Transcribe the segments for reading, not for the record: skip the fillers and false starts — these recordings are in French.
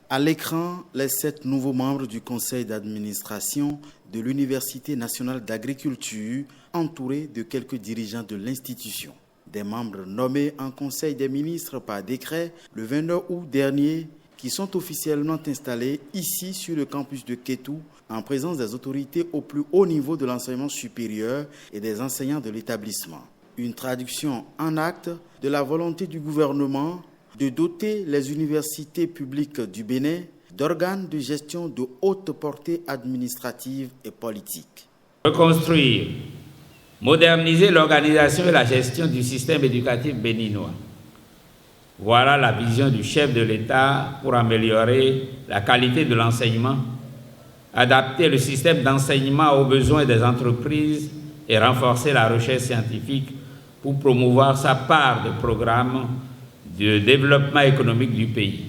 À l'écran, les 7 nouveaux membres du conseil d'administration de l'Université nationale d'agriculture, entourés de quelques dirigeants de l'institution. Des membres nommés en conseil des ministres par décret le 29 août dernier, qui sont officiellement installés ici sur le campus de Kétou, en présence des autorités au plus haut niveau de l'enseignement supérieur et des enseignants de l'établissement. Une traduction en actes de la volonté du gouvernement de doter les universités publiques du Bénin d'organes de gestion de haute portée administrative et politique. Reconstruire, moderniser l'organisation et la gestion du système éducatif béninois. Voilà la vision du chef de l'État pour améliorer la qualité de l'enseignement, adapter le système d'enseignement aux besoins des entreprises et renforcer la recherche scientifique pour promouvoir sa part de programme de développement économique du pays.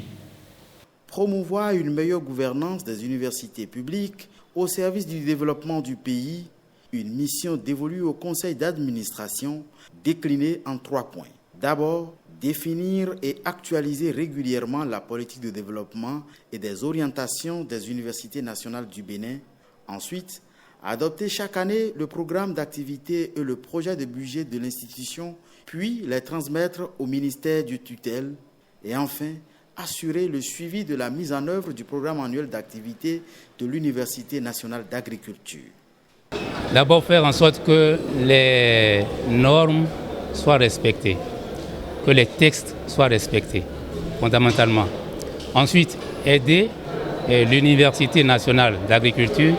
Promouvoir une meilleure gouvernance des universités publiques au service du développement du pays, une mission dévolue au conseil d'administration déclinée en 3 points. D'abord, définir et actualiser régulièrement la politique de développement et des orientations des universités nationales du Bénin. Ensuite, adopter chaque année le programme d'activité et le projet de budget de l'institution, puis les transmettre au ministère du tutelle. Et enfin, assurer le suivi de la mise en œuvre du programme annuel d'activité de l'Université nationale d'agriculture. D'abord, faire en sorte que les normes soient respectées, que les textes soient respectés, fondamentalement. Ensuite, aider l'Université nationale d'agriculture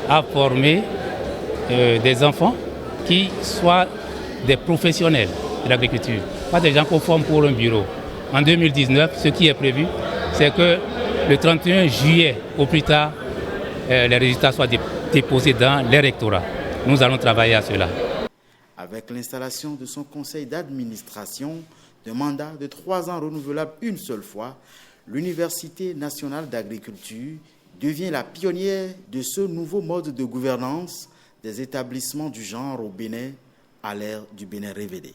à former des enfants qui soient des professionnels de l'agriculture, pas des gens qu'on forme pour un bureau. En 2019, ce qui est prévu, c'est que le 31 juillet, au plus tard, les résultats soient déposés dans les rectorats. Nous allons travailler à cela. Avec l'installation de son conseil d'administration, de mandat de 3 ans renouvelable une seule fois, l'Université nationale d'agriculture devient la pionnière de ce nouveau mode de gouvernance des établissements du genre au Bénin à l'ère du Bénin révélé.